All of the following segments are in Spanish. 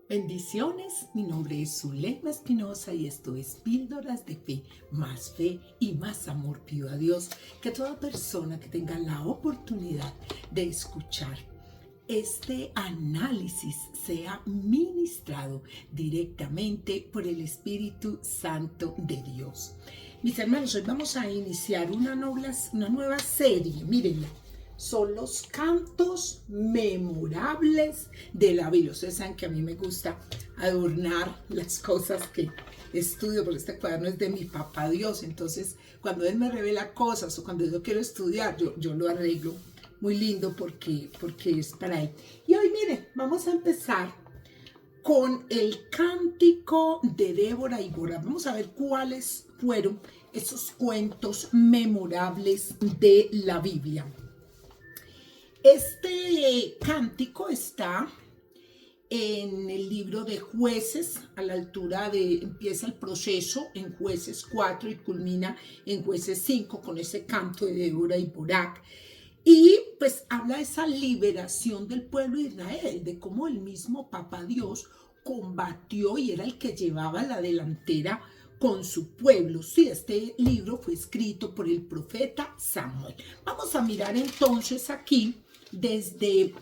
Bendiciones, mi nombre es Zulema Espinosa y esto es Píldoras de Fe y más amor. Pido a Dios que toda persona que tenga la oportunidad de escuchar este análisis sea ministrado directamente por el Espíritu Santo de Dios. Mis hermanos, hoy vamos a iniciar una nueva serie, mírenla. Son los cantos memorables de la Biblia. Ustedes saben que a mí me gusta adornar las cosas que estudio, porque este cuaderno es de mi papá Dios. Entonces, cuando Él me revela cosas o cuando yo quiero estudiar, yo lo arreglo muy lindo porque es para Él. Y hoy, miren, vamos a empezar con el cántico de Débora y Barak. Vamos a ver cuáles fueron esos cuentos memorables de la Biblia. Este cántico está en el libro de Jueces, a la altura empieza el proceso en Jueces 4 y culmina en Jueces 5 con ese canto de Débora y Barak. Y pues habla de esa liberación del pueblo de Israel, de cómo el mismo Papá Dios combatió y era el que llevaba la delantera con su pueblo. Sí, este libro fue escrito por el profeta Samuel. Vamos a mirar entonces aquí desde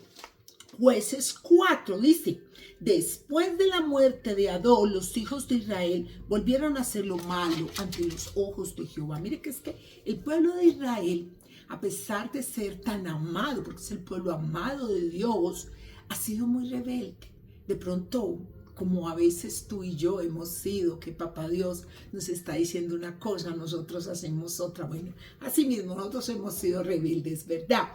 Jueces 4, dice: después de la muerte de Adón, los hijos de Israel volvieron a hacer lo malo ante los ojos de Jehová. Mire que es que el pueblo de Israel, a pesar de ser tan amado, porque es el pueblo amado de Dios, ha sido muy rebelde. De pronto, como a veces tú y yo hemos sido, que Papá Dios nos está diciendo una cosa, nosotros hacemos otra. Bueno, así mismo nosotros hemos sido rebeldes, ¿verdad?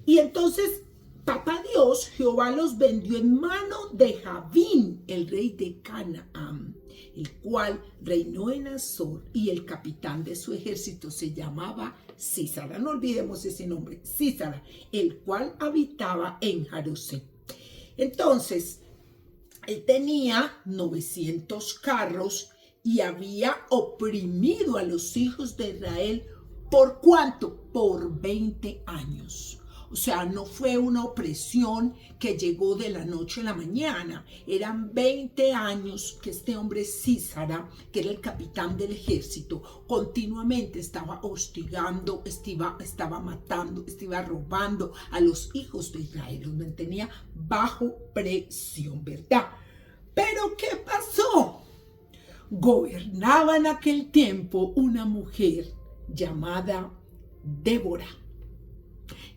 Y entonces Papá Dios, Jehová, los vendió en mano de Javín, el rey de Canaán, el cual reinó en Azor, y el capitán de su ejército se llamaba Sísara. No olvidemos ese nombre, Sísara, el cual habitaba en Jarosé. Entonces, él tenía 900 carros y había oprimido a los hijos de Israel. ¿Por cuánto? Por 20 años. O sea, no fue una opresión que llegó de la noche a la mañana. Eran 20 años que este hombre Sísara, que era el capitán del ejército, continuamente estaba hostigando, estaba matando, estaba robando a los hijos de Israel. Los mantenía bajo presión, ¿verdad? Pero ¿qué pasó? Gobernaba en aquel tiempo una mujer llamada Débora.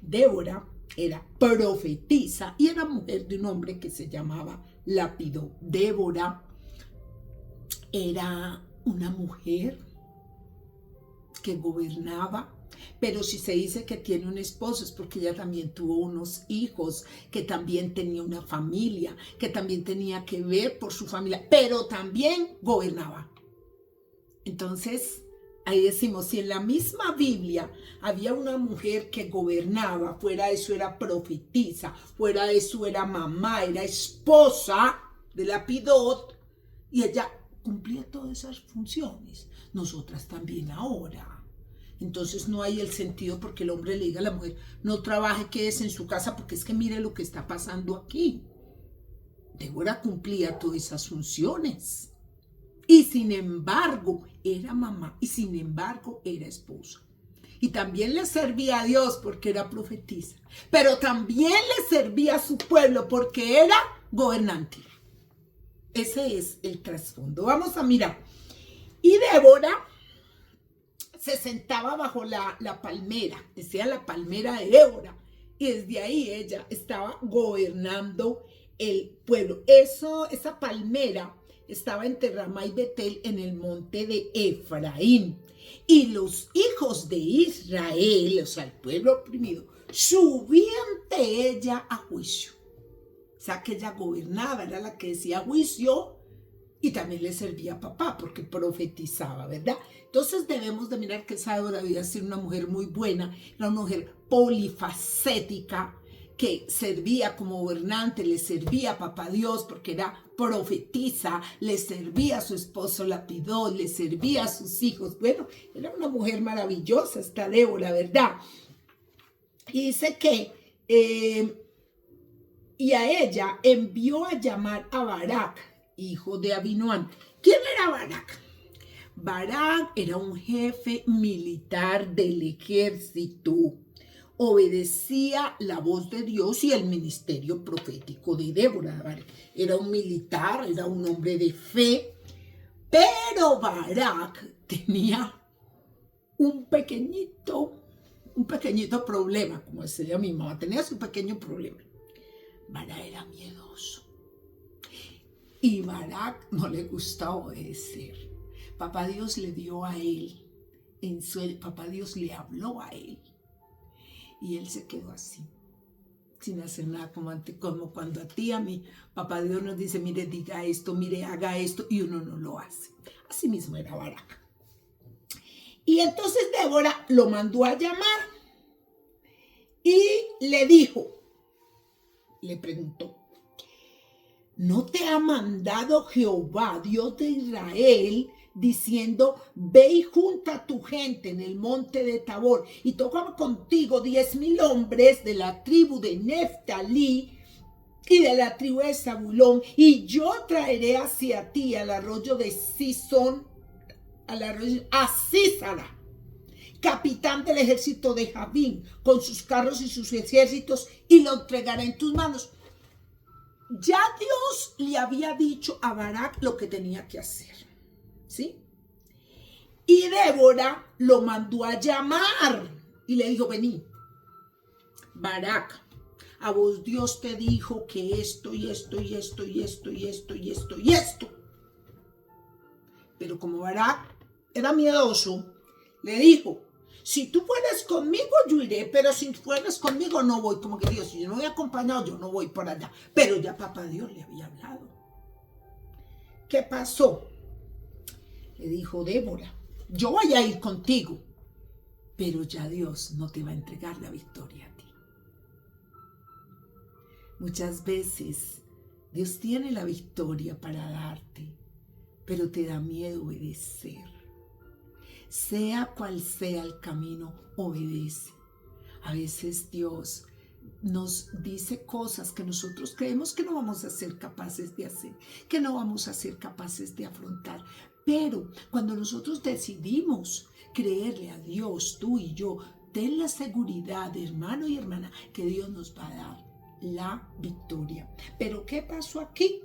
Débora era profetisa y era mujer de un hombre que se llamaba Lapido. Débora era una mujer que gobernaba, pero si se dice que tiene un esposo es porque ella también tuvo unos hijos, que también tenía una familia, que también tenía que ver por su familia, pero también gobernaba. Entonces, ahí decimos, si en la misma Biblia había una mujer que gobernaba, fuera de eso era profetisa, fuera de eso era mamá, era esposa de Lapidot, y ella cumplía todas esas funciones, nosotras también ahora. Entonces no hay el sentido porque el hombre le diga a la mujer, no trabaje, quédese en su casa, porque es que mire lo que está pasando aquí. Débora cumplía todas esas funciones. Y sin embargo, era mamá y sin embargo era esposa. Y también le servía a Dios porque era profetisa. Pero también le servía a su pueblo porque era gobernante. Ese es el trasfondo. Vamos a mirar. Y Débora se sentaba bajo la palmera, decía la palmera de Débora. Y desde ahí ella estaba gobernando el pueblo. Esa palmera estaba entre Ramá y Betel en el monte de Efraín. Y los hijos de Israel, o sea, el pueblo oprimido, subían ante ella a juicio. O sea, que ella gobernaba, era la que decía juicio y también le servía a papá porque profetizaba, ¿verdad? Entonces debemos de mirar que esa Débora debía ser una mujer muy buena, era una mujer polifacética, que servía como gobernante, le servía a Papá Dios porque era profetisa, le servía a su esposo Lapidot, le servía a sus hijos. Bueno, era una mujer maravillosa esta Débora, ¿verdad? Y dice que y a ella envió a llamar a Barak, hijo de Abinoam. ¿Quién era Barak? Barak era un jefe militar del ejército. Obedecía la voz de Dios y el ministerio profético de Débora. Era un militar, era un hombre de fe, pero Barak tenía un pequeñito problema, como decía mi mamá, tenía su pequeño problema. Barak era miedoso y Barak no le gustaba obedecer. Papá Dios le dio a él, papá Dios le habló a él y él se quedó así, sin hacer nada, como cuando a mí, papá Dios nos dice, mire, diga esto, mire, haga esto, y uno no lo hace. Así mismo era Barak. Y entonces Débora lo mandó a llamar y le preguntó, ¿no te ha mandado Jehová, Dios de Israel, diciendo, ve y junta a tu gente en el monte de Tabor y toma contigo 10,000 hombres de la tribu de Neftalí y de la tribu de Zabulón, y yo traeré hacia ti al arroyo de Sison, a Sísara, capitán del ejército de Jabín, con sus carros y sus ejércitos, y lo entregaré en tus manos. Ya Dios le había dicho a Barak lo que tenía que hacer, ¿sí? Y Débora lo mandó a llamar y le dijo, vení, Barak, a vos Dios te dijo que esto y esto y esto y esto y esto y esto y esto. Pero como Barak era miedoso, le dijo, si tú fueras conmigo, yo iré, pero si fueras conmigo, no voy. Como que Dios, si yo no voy acompañado, yo no voy por allá. Pero ya papá Dios le había hablado. ¿Qué pasó? Le dijo Débora, yo voy a ir contigo, pero ya Dios no te va a entregar la victoria a ti. Muchas veces Dios tiene la victoria para darte, pero te da miedo obedecer. Sea cual sea el camino, obedece. A veces Dios nos dice cosas que nosotros creemos que no vamos a ser capaces de hacer, que no vamos a ser capaces de afrontar. Pero cuando nosotros decidimos creerle a Dios, tú y yo, ten la seguridad, hermano y hermana, que Dios nos va a dar la victoria. Pero ¿qué pasó aquí?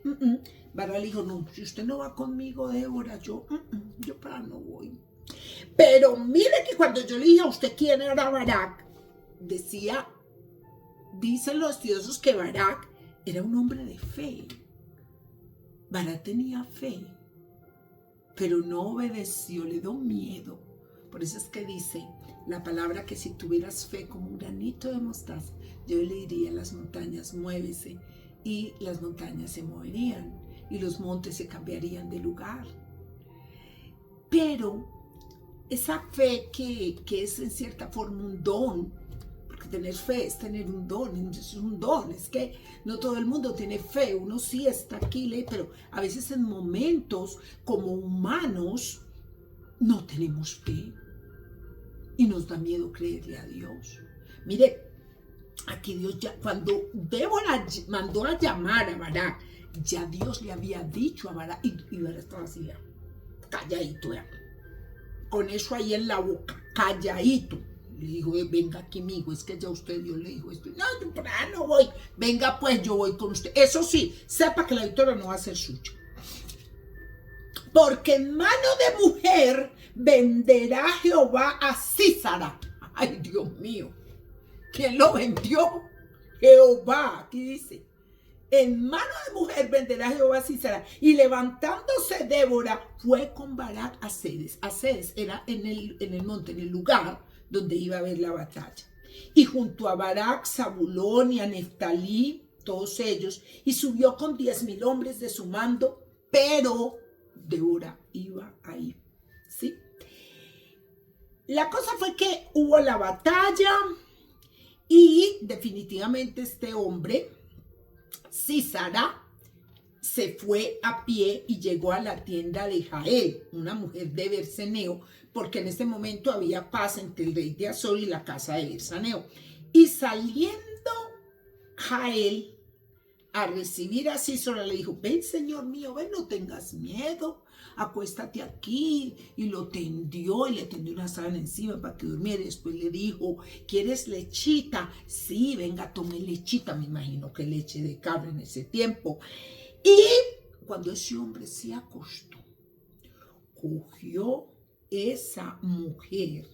Barak dijo, no, si usted no va conmigo, Débora, yo para no voy. Pero mire que cuando yo le dije a usted quién era Barak, dicen los estudiosos que Barak era un hombre de fe. Barak tenía fe, pero no obedeció, le dio miedo. Por eso es que dice la palabra que si tuvieras fe como un granito de mostaza, yo le diría a las montañas, muévese, y las montañas se moverían y los montes se cambiarían de lugar. Pero esa fe que es en cierta forma un don, porque tener fe es tener un don, es un don, es que no todo el mundo tiene fe, uno sí está aquí, pero a veces en momentos como humanos no tenemos fe y nos da miedo creerle a Dios. Mire, aquí Dios ya, cuando Débora mandó a llamar a Barak, ya Dios le había dicho a Barak, y Barak estaba así, calladito, con eso ahí en la boca, calladito. Le dijo, venga aquí, amigo, es que ya usted Dios le dijo esto. No, yo por ahí no voy. Venga, pues yo voy con usted. Eso sí, sepa que la victoria no va a ser suya. Porque en mano de mujer venderá Jehová a Sísara. Ay, Dios mío. ¿Quién lo vendió? Jehová, aquí dice. En mano de mujer venderá Jehová a Sísara. Y levantándose Débora, fue con Barak a Cedes. A Cedes era en el monte, en el lugar donde iba a haber la batalla. Y junto a Barak, Zabulón y a Neftalí, todos ellos, y subió con 10,000 hombres de su mando, pero Débora iba ahí, ¿sí? La cosa fue que hubo la batalla y definitivamente este hombre, Sísara, se fue a pie y llegó a la tienda de Jael, una mujer de Berseneo, porque en ese momento había paz entre el rey de Azor y la casa de Berseneo. Y saliendo Jael, a recibir a Sísora, le dijo, ven, Señor mío, ven, no tengas miedo, acuéstate aquí. Y lo tendió y le tendió una sábana encima para que durmiera. Y después le dijo, ¿quieres lechita? Sí, venga, tome lechita. Me imagino que leche de cabra en ese tiempo. Y cuando ese hombre se acostó, cogió esa mujer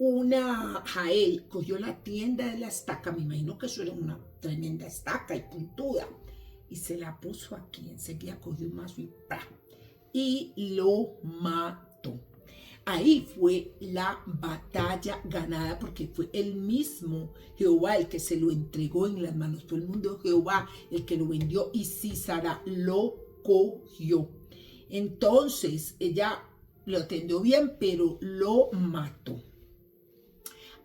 una Jael, cogió la tienda de la estaca, me imagino que eso era una tremenda estaca y puntuda, y se la puso aquí. Enseguida cogió un mazo y lo mató. Ahí fue la batalla ganada, porque fue el mismo Jehová el que se lo entregó en las manos. Fue el mundo de Jehová el que lo vendió, y Sísara lo cogió. Entonces ella lo atendió bien, pero lo mató.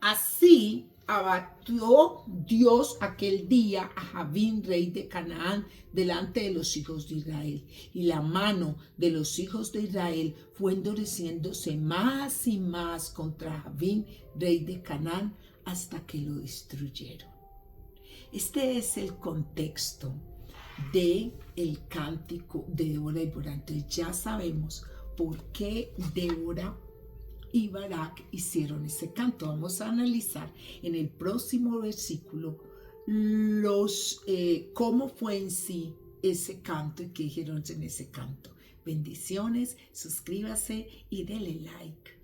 Así abatió Dios aquel día a Javín, rey de Canaán, delante de los hijos de Israel. Y la mano de los hijos de Israel fue endureciéndose más y más contra Javín, rey de Canaán, hasta que lo destruyeron. Este es el contexto del cántico de Débora y Barak. Entonces ya sabemos por qué Débora y Barak hicieron ese canto. Vamos a analizar en el próximo versículo cómo fue en sí ese canto y qué dijeron en ese canto. Bendiciones, suscríbase y dele like.